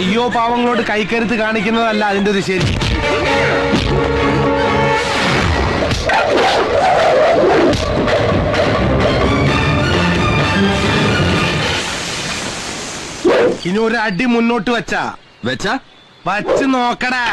അയ്യോ പാവങ്ങളോട് കൈക്കരുത്ത് കാണിക്കുന്നതല്ല അതിന്റെ ഒരു ശരി. ഇനി ഒരു അടി മുന്നോട്ട് വച്ച് നോക്കടാ.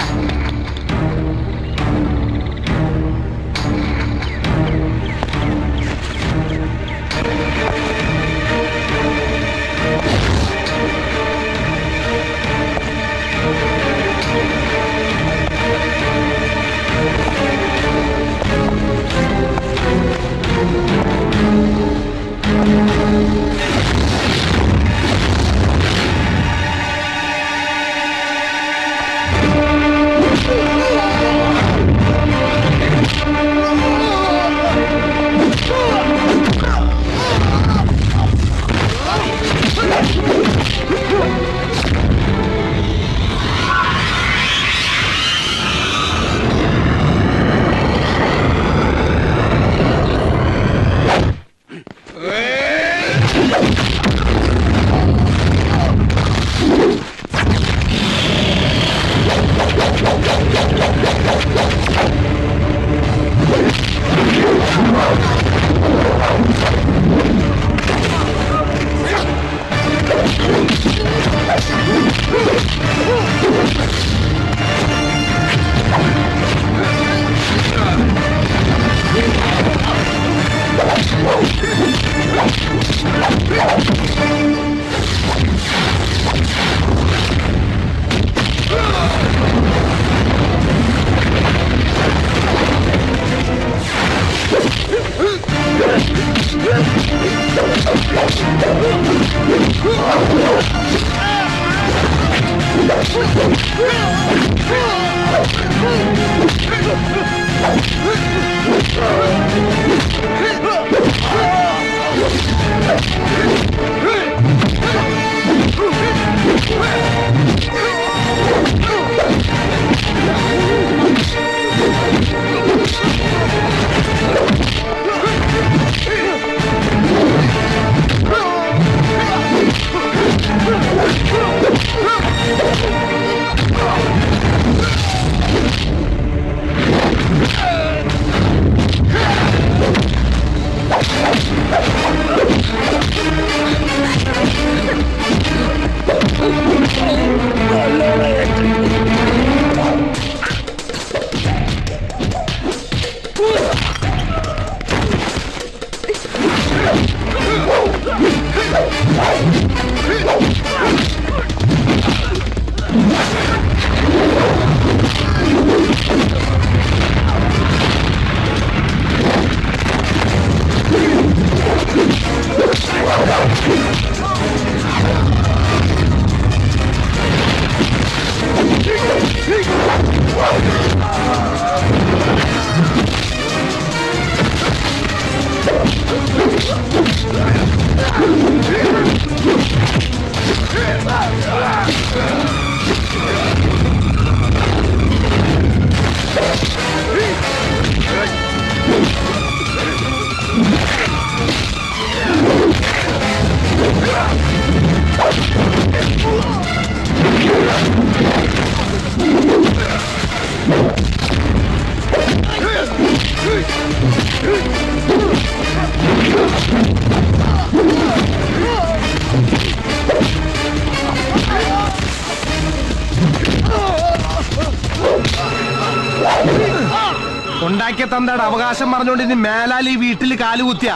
ഉണ്ടാക്കിയ തന്തയുടെ അവകാശം പറഞ്ഞുകൊണ്ട് ഇനി മേലാൽ ഈ വീട്ടിൽ കാലുകുത്തിയ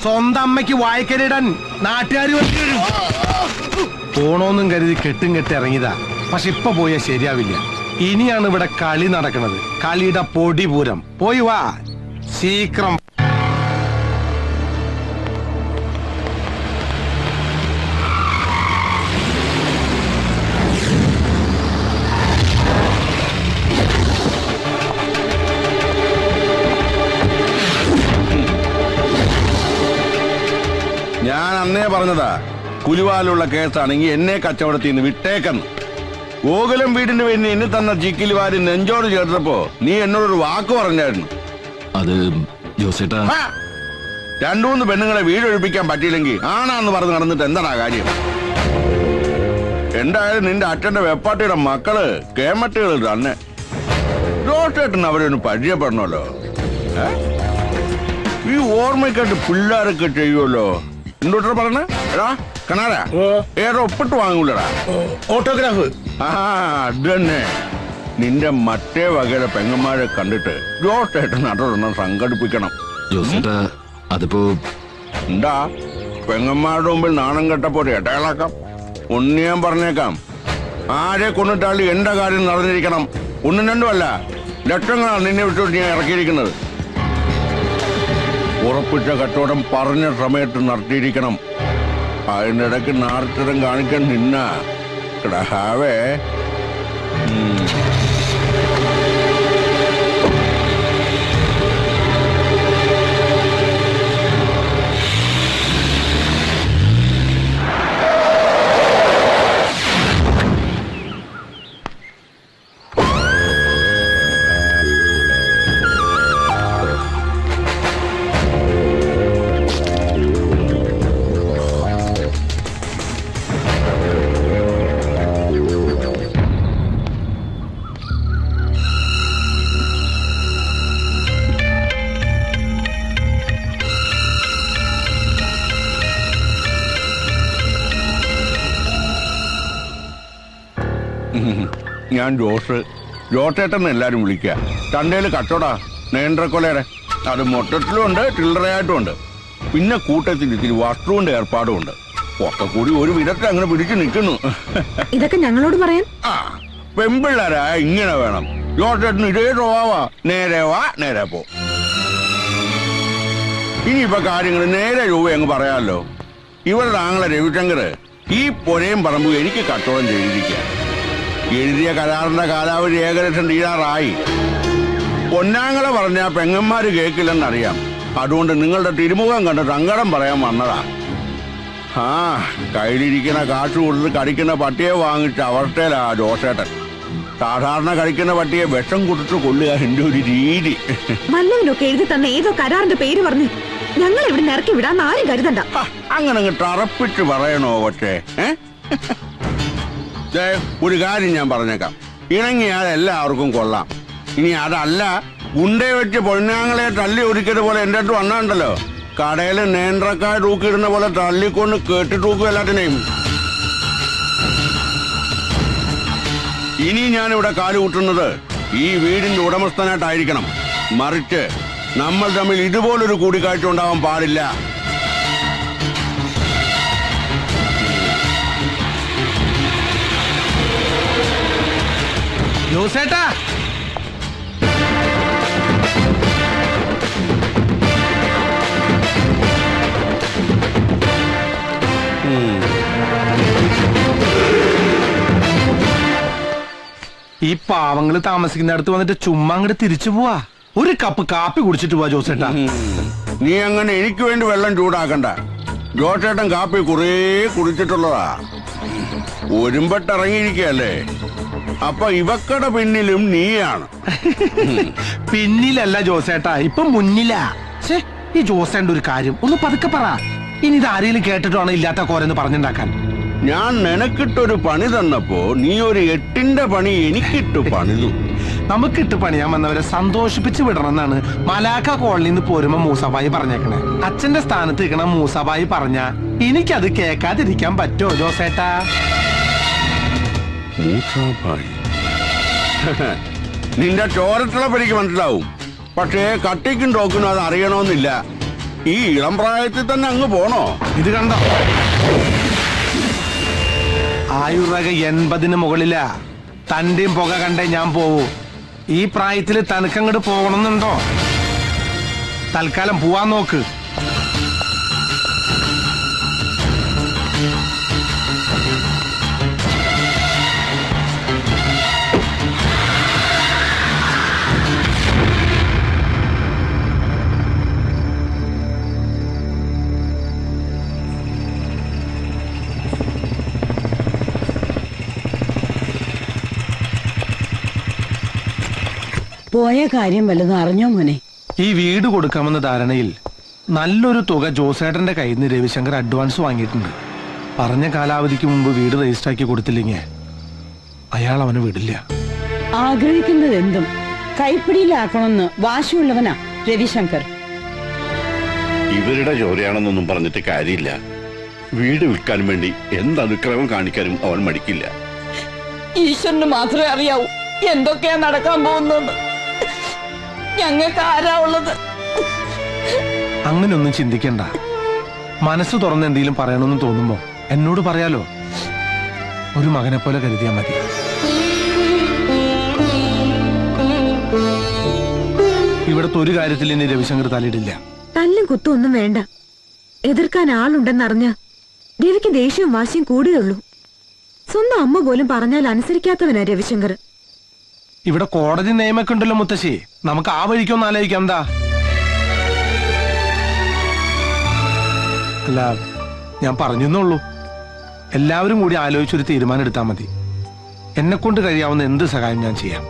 സ്വന്തം അമ്മയ്ക്ക് വായിക്കരിടാൻ നാട്ടുകാർ പോണോന്നും കരുതി കെട്ടും കെട്ടി ഇറങ്ങിയതാ. പക്ഷെ ഇപ്പൊ പോയാൽ ശരിയാവില്ല. ഇനിയാണ് ഇവിടെ കളി നടക്കുന്നത്, കളിയുടെ പൊടിപൂരം. പോയി വാ ശീക്രം. ഞാൻ അന്നേ പറഞ്ഞതാ, പുലിവാലുള്ള കേസാണെങ്കിൽ എന്നെ കച്ചവടത്തിൽ നിന്ന് വിട്ടേക്കെന്ന്. ഗോകുലം വീടിന്റെ പേരിന് എന്നെ തന്ന ചിക്കിലി വാരി നെഞ്ചോട് ചേർത്തപ്പോ നീ എന്നോടൊരു വാക്ക് പറഞ്ഞായിരുന്നു. അത് ജോസേട്ടാ, രണ്ടു മൂന്ന് പെണ്ണുങ്ങളെ വീടൊഴിപ്പിക്കാൻ പറ്റിയില്ലെങ്കിൽ ആണാന്ന് പറഞ്ഞ് നടന്നിട്ട് എന്താടാ കാര്യം? എന്തായാലും നിന്റെ അച്ഛന്റെ വെപ്പാട്ടിയുടെ മക്കള് കേമറ്റുകൾ തന്നെ. ജോസേട്ടൻ അവരൊന്ന് പരിചയപ്പെടണല്ലോ. ഈ ഓർമ്മയ്ക്കായിട്ട് പിള്ളേരൊക്കെ ചെയ്യുമല്ലോ. എന്തോട്ടാ പറഞ്ഞ എടാ കണാരാ ഏതോ ഒപ്പിട്ട് വാങ്ങൂലടാ ഓട്ടോഗ്രാഫ്. ആ അത് തന്നെ. നിന്റെ മറ്റേ വകയിലെ പെങ്ങന്മാരെ കണ്ടിട്ട് ജോസേട്ടൻ അതൊരെണ്ണം സംഘടിപ്പിക്കണം. ജോസേട്ടാ അതിപ്പോ എന്താ പെങ്ങന്മാരുടെ മുമ്പിൽ നാണം കെട്ടപ്പോ ഇടകളാക്കാം. ഒന്ന് ഞാൻ പറഞ്ഞേക്കാം, ആരെ കൊണ്ടിട്ടാളി എന്റെ കാര്യം നടന്നിരിക്കണം. ഒന്നും രണ്ടുമല്ല, ലക്ഷങ്ങളാണ് നിന്നെ വിട്ടു ഞാൻ ഇറക്കിയിരിക്കുന്നത്. ഉറപ്പിച്ച കച്ചവടം പറഞ്ഞ സമയത്ത് നടത്തിയിരിക്കണം. അതിൻ്റെ ഇടയ്ക്ക് നാർത്തരം കാണിക്കാൻ നിന്ന കിടഹാവേ. ഞാൻ ജോസേട്ടൻ എല്ലാരും വിളിക്കുക. ചന്തയില് കച്ചവടാ നേന്ത്രക്കൊലയുടെ. അത് മൊത്തത്തിലും ഉണ്ട്, ചില്ലറയായിട്ടും ഉണ്ട്. പിന്നെ കൂട്ടത്തിൽ ഇത്തിരി വസ്തുവിന്റെ ഏർപ്പാടും ഉണ്ട്. ഒക്കെ കൂടി ഒരു വിധത്തിൽ അങ്ങനെ പിടിച്ചു നിൽക്കുന്നു. ഇതൊക്കെ ഞങ്ങളോട് പറയാൻ ആ പെമ്പിള്ളാരാ ഇങ്ങനെ വേണം. ജോസേട്ടന് ഇതേ സ്വഭാവാ. നേരെ വാ നേരെ പോ. ഇനിയിപ്പോ കാര്യങ്ങൾ നേരെ രൂപ അങ്ങ് പറയാമല്ലോ. ഇവരുടെ ആങ്ങളെ രവിശങ്കർ ഈ പൊരയും പറമ്പും എനിക്ക് കച്ചവടം ചെയ്തിരിക്കുക. എഴുതിയ കരാറിന്റെ കാലാവധി ഏകദേശം തീരാറായി. പൊന്നാങ്ങളെ പറഞ്ഞ പെങ്ങന്മാര് കേൾക്കില്ലെന്നറിയാം. അതുകൊണ്ട് നിങ്ങളുടെ തിരുമുഖം കണ്ട് സങ്കടം പറയാൻ വന്നതാ. ആ കയ്യിലിരിക്കുന്ന കാശ് കൊടുത്ത് കടിക്കുന്ന പട്ടിയെ വാങ്ങിച്ച അവസ്ഥയിലാ ജോസേട്ടൻ. സാധാരണ കഴിക്കുന്ന പട്ടിയെ വിഷം കൊടുത്ത് കൊല്ലുക എന്റെ ഒരു രീതി. വല്ലവനൊക്കെ എഴുതി തന്ന ഏതോ കരാറിന്റെ പേര് പറഞ്ഞ് ഞങ്ങൾ ഇവിടെ ഇറക്കി വിടാൻ ആരും കരുതണ്ട. അങ്ങനെ തറപ്പിച്ച് പറയണോ പക്ഷേ? ഒരു കാര്യം ഞാൻ പറഞ്ഞേക്കാം, ഇണങ്ങിയാൽ എല്ലാവർക്കും കൊള്ളാം. ഇനി അതല്ല, ഗുണ്ടയെ വെച്ച് പൊന്നാങ്ങളെ തല്ലി ഒരിക്കത് പോലെ എന്റെ അടുത്ത് വന്നാണ്ടല്ലോ, കടയിൽ നേന്ത്രക്കായ തൂക്കിയിടുന്ന പോലെ തള്ളിക്കൊണ്ട് കേട്ടി തൂക്കും എല്ലാത്തിനെയും. ഇനി ഞാനിവിടെ കാലുകൂട്ടുന്നത് ഈ വീടിന്റെ ഉടമസ്ഥനായിട്ടായിരിക്കണം. മറിച്ച് നമ്മൾ തമ്മിൽ ഇതുപോലൊരു കൂടിക്കാഴ്ച ഉണ്ടാവാൻ പാടില്ല. ജോസേട്ടാ, ഈ പാവങ്ങള് താമസിക്കുന്നിടത്ത് വന്നിട്ട് ചുമ്മാ അങ്ങോട്ട് തിരിച്ചു പോവാ. ഒരു കപ്പ് കാപ്പി കുടിച്ചിട്ട് പോവാ ജോസേട്ടാ. നീ അങ്ങനെ എനിക്ക് വേണ്ടി വെള്ളം ചൂടാക്കണ്ട. ജോസേട്ടൻ കാപ്പി കുറേ കുടിച്ചിട്ടുള്ളതാ. ഒരുമ്പട്ടിറങ്ങിയിരിക്കല്ലേ. അപ്പൊ ഇവക്കടെ പിന്നിലും നീയാണ്. പിന്നിലല്ല ജോസേട്ടാ, ഇപ്പൊ മുന്നിലാ. ഈ ജോസേന്റെ ഒരു കാര്യം ഒന്ന് പതുക്കെ പറ. ഇനി ഇത് ആരെങ്കിലും കേട്ടിട്ടാണ് ഇല്ലാത്ത കോരെന്ന് പറഞ്ഞുണ്ടാക്കാൻ. ഞാൻ നിനക്കിട്ടൊരു പണി തന്നപ്പോ നീ ഒരു 8ന്റെ പണി എനിക്കിട്ടു പണിതു. നമുക്കിട്ട് പണിയാൻ വന്നവരെ സന്തോഷിപ്പിച്ച് വിടണമെന്നാണ് മലാക്ക കോളനിന്ന് പോരുമ്പോ മൂസബായി പറഞ്ഞേക്കണേ. അച്ഛന്റെ സ്ഥാനത്ത് നിൽക്കണ മൂസബായി പറഞ്ഞ എനിക്കത് കേൾക്കാതിരിക്കാൻ പറ്റുമോ ജോസേട്ടാ? നിന്റെ ചോരത്തിളപ്പ് എനിക്ക് മനസ്സിലാവും. പക്ഷേ കട്ടിക്കും ടോക്കിനും അത് അറിയണമെന്നില്ല. ഈ ഇളം പ്രായത്തിൽ തന്നെ അങ്ങ് പോണോ? ഇത് കണ്ടോ, ആയുർരേഖ 80-ന് മുകളിലാ. തന്റെയും പുക കണ്ടേ ഞാൻ പോവൂ. ഈ പ്രായത്തില് തനിക്കങ്ങോട്ട് പോകണമെന്നുണ്ടോ? തൽക്കാലം പോവാൻ നോക്ക്. പോയ കാര്യം വല്ലതും അറിഞ്ഞോ മോനെ? ഈ വീട് കൊടുക്കാമെന്ന ധാരണയിൽ നല്ലൊരു തുക ജോസേട്ടന്റെ കയ്യിൽ നിന്ന് രവിശങ്കർ അഡ്വാൻസ് വാങ്ങിയിട്ടുണ്ട്. പറഞ്ഞ കാലാവധിക്ക് മുമ്പ് വീട് രജിസ്റ്റർ ആക്കി കൊടുത്തില്ലെങ്കിൽ അയാൾ അവനെ വിടില്ല. ആഗ്രഹിക്കുന്നത് എന്തും കൈപ്പിടിയിലാക്കണമെന്ന് വാശിയുള്ളവനാ രവിശങ്കർ. ഇവരുടെ ചോരയാണെന്നൊന്നും പറഞ്ഞിട്ട് കാര്യമില്ല. വീട് വിൽക്കാൻ വേണ്ടി എന്ത് അനുക്രമം കാണിക്കാനും അവൻ മടിക്കില്ല. ഈശ്വരന് മാത്രമേ അറിയാവൂ എന്തൊക്കെയാ നടക്കാൻ പോകുന്നത്. ഞങ്ങൾക്ക് ആരാ ഉള്ളത്? അങ്ങനെയൊന്നും ചിന്തിക്കണ്ട. മനസ്സ് തുറന്ന് എന്തെങ്കിലും പറയണമെന്ന് തോന്നുമ്പോ എന്നോട് പറയാലോ. ഒരു മകനെ പോലെ കരുതിയാ മതി. ഇവിടത്തെ ഒരു കാര്യത്തിൽ ഇനി രവിശങ്കർ തലയിടില്ല. തല്ലും കുത്തും ഒന്നും വേണ്ട. എതിർക്കാൻ ആളുണ്ടെന്നറിഞ്ഞ രവിക്ക് ദേഷ്യവും വാശിയും കൂടുകയുള്ളൂ. സ്വന്തം അമ്മ പോലും പറഞ്ഞാൽ അനുസരിക്കാത്തവനാ രവിശങ്കർ. ഇവിടെ കോടതി നിയമൊക്കെ ഉണ്ടല്ലോ മുത്തശ്ശി. നമുക്ക് ആ വഴിക്കൊന്ന് ആലോചിക്കാം. എന്താ? അല്ല, ഞാൻ പറഞ്ഞെന്നുള്ളൂ. എല്ലാവരും കൂടി ആലോചിച്ചൊരു തീരുമാനം എടുത്താൽ മതി. എന്നെ കൊണ്ട് കഴിയാവുന്ന എന്ത് സഹായം ഞാൻ ചെയ്യാം.